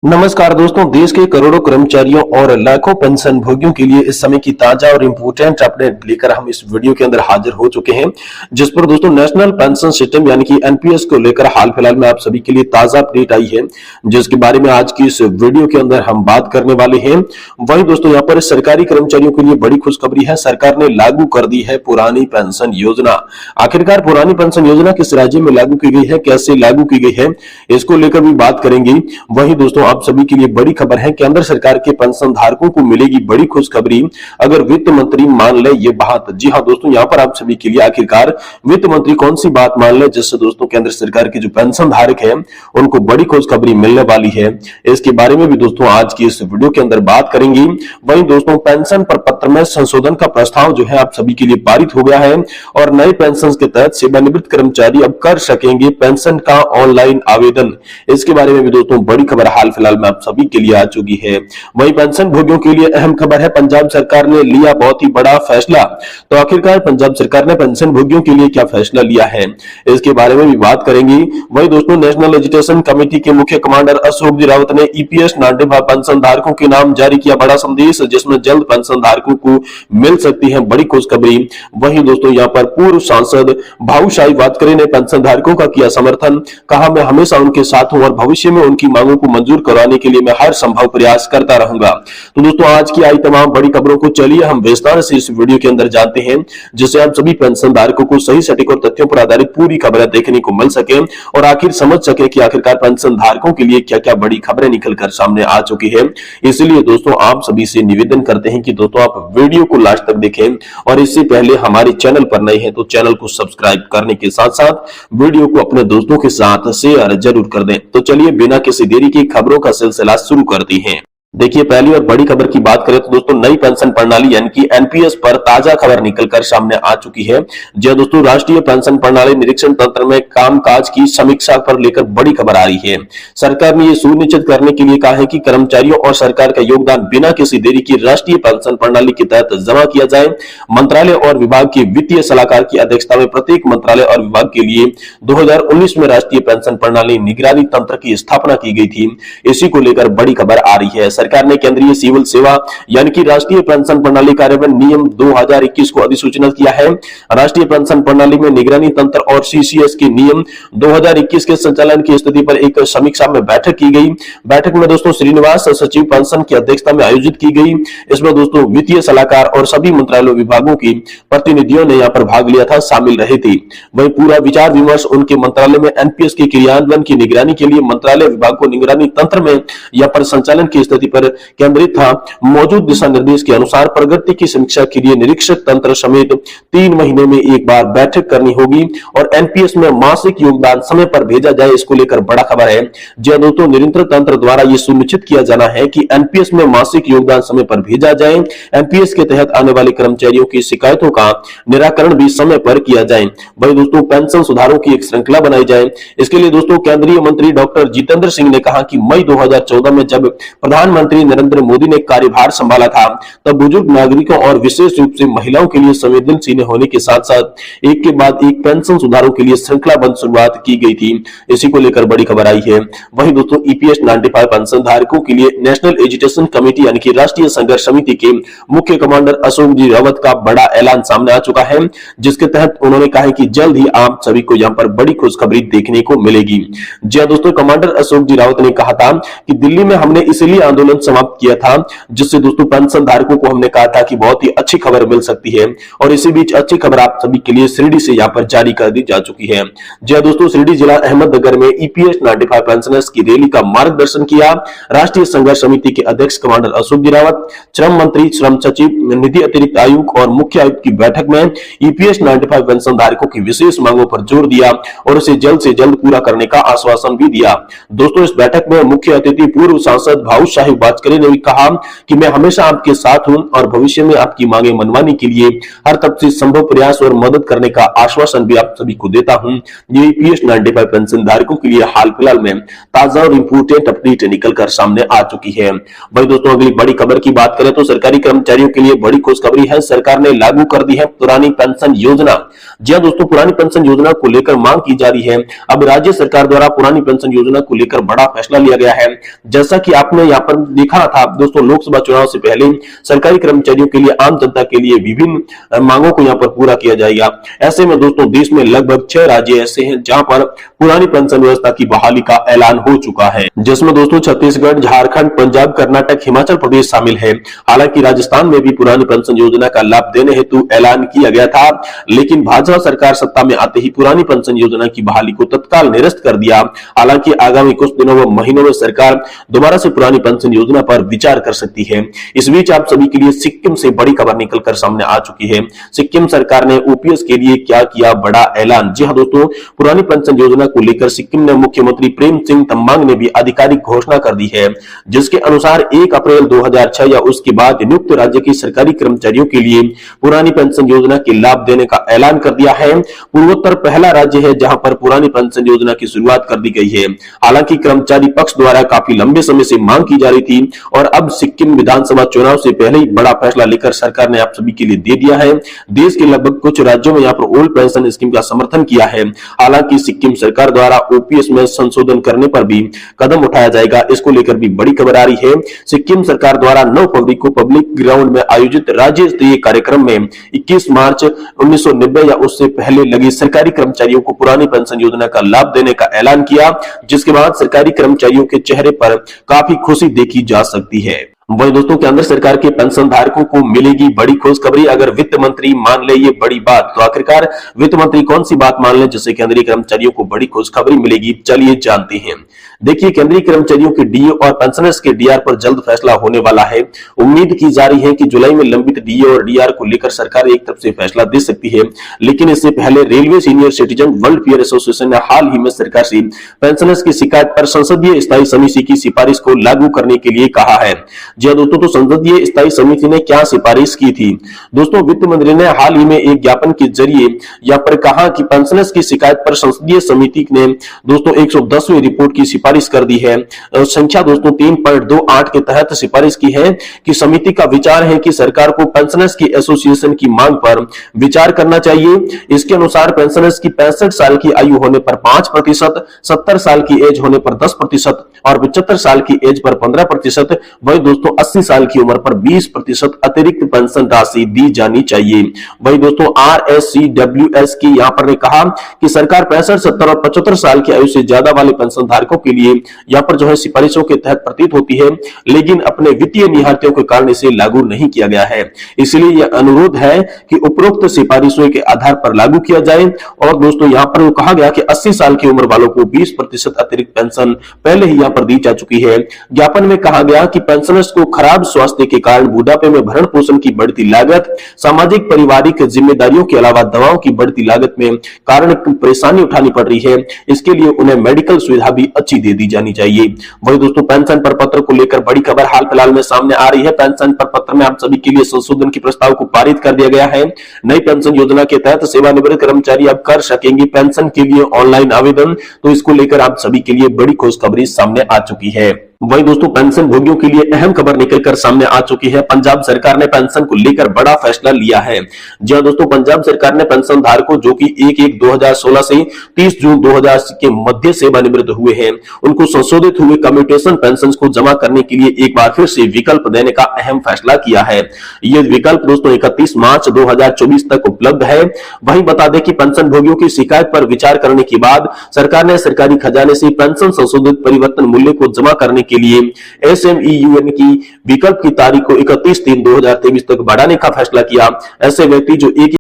नमस्कार दोस्तों, देश के करोड़ों कर्मचारियों और लाखों पेंशन भोगियों के लिए इस समय की ताजा और इंपोर्टेंट अपडेट लेकर हम इस वीडियो के अंदर हाजिर हो चुके हैं, जिस पर दोस्तों नेशनल पेंशन सिस्टम यानी कि एनपीएस को लेकर हाल फिलहाल में आप सभी के लिए ताजा अपडेट आई है, जिसके बारे में आज की इस वीडियो के अंदर हम बात करने वाले हैं। वहीं दोस्तों यहाँ पर सरकारी कर्मचारियों के लिए बड़ी खुशखबरी है, सरकार ने लागू कर दी है पुरानी पेंशन योजना। आखिरकार पुरानी पेंशन योजना किस राज्य में लागू की गई है, कैसे लागू की गई है, इसको लेकर भी बात करेंगे। वहीं दोस्तों आप सभी के लिए बड़ी खबर है, केंद्र सरकार के पेंशन धारकों को मिलेगी बड़ी खुशखबरी अगर वित्त मंत्री मान ले ये बात। जी हां दोस्तों, यहां पर आप सभी के लिए आखिरकार वित्त मंत्री कौन सी बात मान ले जिससे दोस्तों केंद्र सरकार के जो पेंशन धारक है उनको बड़ी खुशखबरी मिलने वाली है, इसके बारे में भी दोस्तों आज की इस वीडियो के अंदर बात करेंगे। वहीं दोस्तों पेंशन प्रपत्र में संशोधन का प्रस्ताव जो है आप सभी के लिए पारित हो गया है और नए पेंशन के तहत सेवानिवृत्त कर्मचारी अब कर सकेंगे पेंशन का ऑनलाइन आवेदन। इसके बारे में भी दोस्तों बड़ी खबर हाल फिलहाल में आप सभी के लिए आ चुकी है। वहीं पेंशन भोगियों के लिए अहम खबर है, पंजाब सरकार ने लिया बहुत ही बड़ा फैसला। तो आखिरकार पंजाब सरकार ने पेंशन भोगियों के लिए क्या फैसला लिया है, इसके बारे में भी बात करेंगे। वहीं दोस्तों नेशनल एजुकेशन कमेटी के मुख्य कमांडर अशोक जी रावत ने ईपीएस 95 पेंशन धारकों के नाम जारी किया बड़ा संदेश, जिसमें जल्द पेंशन धारकों को मिल सकती है बड़ी खुशखबरी। वहीं दोस्तों यहाँ पर पूर्व सांसद भाऊशाही वाजपेयी ने पेंशन धारकों का किया समर्थन, कहा मैं हमेशा उनके साथ हूं और भविष्य में उनकी मांगों को मंजूर कराने के लिए मैं हर संभव प्रयास करता रहूंगा। तो दोस्तों आज की आई तमाम बड़ी खबरों को चलिए हम विस्तार से इस वीडियो के अंदर जानते हैं, जिससे आप सभी पेंशन धारकों को सही सटीक और तथ्यों पर आधारित पूरी खबरें देखने को मिल सके और आखिर समझ सके कि आखिरकार पेंशन धारकों के लिए क्या क्या बड़ी खबरें निकलकर सामने आ चुकी है। इसलिए दोस्तों आप सभी से निवेदन करते हैं कि दोस्तों आप वीडियो को लास्ट तक देखें और इससे पहले हमारे चैनल पर नए हैं तो चैनल को सब्सक्राइब करने के साथ साथ वीडियो को अपने दोस्तों के साथ शेयर जरूर कर दें। तो चलिए बिना किसी देरी की खबरों का सिलसिला शुरू करते हैं। देखिए पहली और बड़ी खबर की बात करें तो दोस्तों नई पेंशन प्रणाली यानी कि एनपीएस पर ताजा खबर निकलकर सामने आ चुकी है। जी दोस्तों, राष्ट्रीय पेंशन प्रणाली निरीक्षण तंत्र में कामकाज की समीक्षा पर लेकर बड़ी खबर आ रही है। सरकार ने यह सुनिश्चित करने के लिए कहा है कि कर्मचारियों और सरकार का योगदान बिना किसी देरी की राष्ट्रीय पेंशन प्रणाली के तहत जमा किया जाए। मंत्रालय और विभाग के वित्तीय सलाहकार की अध्यक्षता में प्रत्येक मंत्रालय और विभाग के लिए 2019 में राष्ट्रीय पेंशन प्रणाली निगरानी तंत्र की स्थापना की गई थी। इसी को लेकर बड़ी खबर आ रही है। सरकार ने केंद्रीय सिविल सेवा यानी कि राष्ट्रीय पेंशन प्रणाली कार्यान्वयन नियम 2021 को अधिसूचना किया है। राष्ट्रीय पेंशन प्रणाली में निगरानी तंत्र और सीसीएस के नियम 2021 के संचालन की स्थिति पर एक समीक्षा में बैठक की गई। बैठक में दोस्तों श्रीनिवास सचिव पेंशन की अध्यक्षता में आयोजित की गई। इसमें दोस्तों वित्तीय सलाहकार और सभी मंत्रालयों विभागों की प्रतिनिधियों ने यहाँ पर भाग लिया था, शामिल रहे थे। वही पूरा विचार विमर्श उनके मंत्रालय में एनपीएस के क्रियान्वयन की निगरानी के लिए मंत्रालय विभाग को निगरानी तंत्र में या पर संचालन की स्थिति पर केंद्रित था। मौजूद दिशा निर्देश के अनुसार प्रगति की समीक्षा के लिए निरीक्षक तंत्र समेत 3 महीने में एक बार बैठक करनी होगी और एनपीएस में मासिक योगदान समय पर भेजा जाए। इसको लेकर बड़ा खबर है। जी दोस्तों, निरंतर तंत्र द्वारा यह सुनिश्चित किया जाना है कि एनपीएस में मासिक योगदान समय पर भेजा जाए। एनपीएस के तहत आने वाले कर्मचारियों की शिकायतों का निराकरण भी समय पर किया जाए। वही दोस्तों पेंशन सुधारों की एक श्रृंखला बनाई जाए। इसके लिए दोस्तों केंद्रीय मंत्री डॉक्टर जितेंद्र सिंह ने कहा कि मई 2014 में जब प्रधानमंत्री नरेंद्र मोदी ने कार्यभार संभाला था तब बुजुर्ग नागरिकों और विशेष रूप से महिलाओं के लिए संवेदनशील होने के साथ साथ एक के बाद एक पेंशन सुधारों के लिए श्रृंखलाबद्ध शुरुआत की गई थी। इसी को लेकर बड़ी खबर आई है। वहीं दोस्तों ईपीएस 95 पेंशन धारकों के लिए नेशनल एजुकेशन कमेटी यानी कि राष्ट्रीय संघर्ष समिति के मुख्य कमांडर अशोक जी रावत का बड़ा ऐलान सामने आ चुका है, जिसके तहत उन्होंने कहा है कि जल्द ही आप सभी को यहाँ पर बड़ी खुशखबरी देखने को मिलेगी। जी दोस्तों, कमांडर अशोक जी रावत ने कहा था कि दिल्ली में हमने इसलिए आंदोलन समाप्त किया था जिससे दोस्तों पेंशन धारकों को हमने कहा था कि बहुत ही अच्छी खबर मिल सकती है और इसी बीच अच्छी खबर आप सभी के लिए शिरडी से यहाँ पर जारी कर दी जा चुकी है। जी दोस्तों, शिरडी जिला अहमदनगर में ईपीएस 95 पेंशनर्स की रैली का मार्गदर्शन किया। राष्ट्रीय संघर्ष समिति के अध्यक्ष कमांडर अशोक जी रावत, श्रम मंत्री, श्रम सचिव, निधि अतिरिक्त आयुक्त और मुख्य आयुक्त की बैठक में ईपीएस 95 पेंशन धारकों की विशेष मांगों पर जोर दिया और इसे जल्द से जल्द पूरा करने का आश्वासन भी दिया। दोस्तों इस बैठक में मुख्य अतिथि पूर्व सांसद भाऊशाही आशु वाजपेयी ने भी कहा कि मैं हमेशा आपके साथ हूं और भविष्य में आपकी मांगे मनवाने के लिए हर तरफ से संभव प्रयास और मदद करने का आश्वासन भी आप सभी को देता हूं। ये ईपीएस 95 पेंशन धारकों के लिए हाल फिलहाल में ताजा और इंपोर्टेंट अपडेट निकलकर सामने आ चुकी है। वही दोस्तों अगली बड़ी खबर की बात करें तो सरकारी कर्मचारियों के लिए बड़ी खुशखबरी है। सरकार ने लागू कर दी है पुरानी पेंशन योजना। जी हां दोस्तों, पुरानी पेंशन योजना को लेकर मांग की जा रही है। अब राज्य सरकार द्वारा पुरानी पेंशन योजना को लेकर बड़ा फैसला लिया गया है। जैसा कि आपने यहाँ पर देखा था दोस्तों, लोकसभा चुनाव से पहले सरकारी कर्मचारियों के लिए, आम जनता के लिए विभिन्न मांगों को यहाँ पर पूरा किया जाएगा। ऐसे में दोस्तों देश में लगभग 6 राज्य ऐसे हैं जहां पर पुरानी पेंशन व्यवस्था की बहाली का ऐलान हो चुका है, जिसमें दोस्तों छत्तीसगढ़, झारखंड, पंजाब, कर्नाटक, हिमाचल प्रदेश शामिल है। हालांकि राजस्थान में भी पुरानी पेंशन योजना का लाभ देने हेतु ऐलान किया गया था, लेकिन भाजपा सरकार सत्ता में आते ही पुरानी पेंशन योजना की बहाली को तत्काल निरस्त कर दिया। हालांकि आगामी कुछ दिनों व महीनों में सरकार दोबारा से पुरानी पेंशन योजना पर विचार कर सकती है। इस बीच आप सभी के लिए सिक्किम से बड़ी खबर निकलकर सामने आ चुकी है। सिक्किम सरकार ने ओपीएस के लिए क्या किया बड़ा ऐलान। जी हां दोस्तों, पुरानी पेंशन योजना को लेकर सिक्किम में मुख्यमंत्री प्रेम सिंह तमांग ने भी आधिकारिक घोषणा कर दी है, जिसके अनुसार 1 अप्रैल 2006 या उसके बाद नियुक्त राज्य के सरकारी कर्मचारियों के लिए पुरानी पेंशन योजना के लाभ देने का ऐलान कर दिया है। पूर्वोत्तर पहला राज्य है जहां पर पुरानी पेंशन योजना की शुरुआत कर दी गई है। हालांकि कर्मचारी पक्ष द्वारा काफी लंबे समय से मांग की जा रही थी और अब सिक्किम विधानसभा चुनाव से पहले ही बड़ा फैसला लेकर सरकार ने आप सभी के लिए दे दिया है। देश के लगभग कुछ राज्यों में यहाँ पर ओल्ड पेंशन स्कीम का समर्थन किया है। हालांकि सिक्किम सरकार द्वारा ओपीएस में संशोधन करने पर भी कदम उठाया जाएगा, इसको लेकर भी बड़ी खबर आ रही है। सिक्किम सरकार द्वारा 9 फरवरी को पब्लिक ग्राउंड में आयोजित राज्य स्तरीय कार्यक्रम में 21 मार्च 1990 या उससे पहले लगे सरकारी कर्मचारियों को पुरानी पेंशन योजना का लाभ देने का ऐलान किया, जिसके बाद सरकारी कर्मचारियों के चेहरे पर काफी खुशी देखी जा सकती है। वही दोस्तों केंद्र सरकार के पेंशन धारकों को मिलेगी बड़ी खुशखबरी। अगर वित्त मंत्री मान ले ये बड़ी बात, तो आखिरकार वित्त मंत्री कौन सी बात मान ले जिससे केंद्रीय कर्मचारियों को बड़ी खुशखबरी मिलेगी, चलिए जानते हैं। देखिए, केंद्रीय कर्मचारियों के डीए और पेंशनर्स के डीआर पर जल्द फैसला होने वाला है। उम्मीद की जा रही है कि जुलाई में लंबित डीए और डीआर को लेकर सरकार एक तरफ से फैसला दे सकती है, लेकिन इससे पहले railway senior citizen welfare association ने हाल ही में सरकार से पेंशनर्स की शिकायत पर संसदीय स्थायी समिति की सिफारिश को लागू करने के लिए कहा है। जी हां दोस्तों, तो संसदीय स्थायी समिति ने क्या सिफारिश की थी दोस्तों? वित्त मंत्री ने हाल ही में एक ज्ञापन के जरिए यहाँ पर कहा कि पेंशनर्स की शिकायत पर संसदीय समिति ने दोस्तों 110वीं रिपोर्ट की सिफारिश कर दी है। संख्या दोस्तों 3.28 के तहत सिफारिश की है कि समिति का विचार है कि सरकार को पेंशनर्स की एसोसिएशन की मांग पर विचार करना चाहिए। इसके अनुसार पेंशनर्स की 65 साल की आयु होने पर 5%, 70 साल की एज होने पर 10% और 75 साल की एज पर 15%, वही दोस्तों 80 साल की उम्र पर 20% अतिरिक्त पेंशन राशि दी जानी चाहिए। वही दोस्तों RSCWS की यहाँ पर ने कहा कि सरकार 65, 70 और 75 साल की आयु से ज्यादा वाले पेंशन धारकों के लिए यहाँ पर जो है सिफारिशों के तहत प्रतीत होती है, लेकिन अपने वित्तीय निहारतियों के कारण इसे लागू नहीं किया गया है। इसलिए यह अनुरोध है कि उपरोक्त सिफारिशों के आधार पर लागू किया जाए। और दोस्तों यहाँ पर कहा गया कि 80 साल की उम्र वालों को 20% अतिरिक्त पेंशन पहले ही यहाँ पर दी जा चुकी है। ज्ञापन में कहा गया कि पेंशनर्स को खराब स्वास्थ्य के कारण बुढ़ापे में भरण पोषण की बढ़ती लागत, सामाजिक पारिवारिक जिम्मेदारियों के अलावा दवाओं की बढ़ती लागत में कारण परेशानी उठानी पड़ रही है। इसके लिए उन्हें मेडिकल सुविधा भी अच्छी दे दी जानी चाहिए। वही दोस्तों पेंशन प्रपत्र को लेकर बड़ी खबर हाल फिलहाल में सामने आ रही है। पेंशन प्रपत्र में आप सभी के लिए संशोधन के प्रस्ताव को पारित कर दिया गया है। नई पेंशन योजना के तहत सेवानिवृत्त कर्मचारी अब कर सकेंगे पेंशन के लिए ऑनलाइन आवेदन, तो इसको लेकर आप सभी के लिए बड़ी खुशखबरी सामने आ चुकी है। वही दोस्तों पेंशन भोगियों के लिए अहम खबर निकलकर सामने आ चुकी है। पंजाब सरकार ने पेंशन को लेकर बड़ा फैसला लिया है। जी हां दोस्तों, पंजाब सरकार ने पेंशन धारकों जो कि 1/1/2016 से 30 जून 2080 के मध्य सेवानिवृत्त हुए हैं, उनको संशोधित हुए कम्यूटेशन पेंशन को जमा करने के लिए एक बार फिर से विकल्प देने का अहम फैसला किया है। यह विकल्प दोस्तों 31 मार्च 2024 तक उपलब्ध है। वहीं बता दें कि पेंशन भोगियों की शिकायत पर विचार करने के बाद सरकार ने सरकारी खजाने से पेंशन संशोधित परिवर्तन मूल्य को जमा करने के लिए SMEUN की विकल्प की तारीख को 31/3/2023 तक बढ़ाने का फैसला किया। ऐसे व्यक्ति जो एक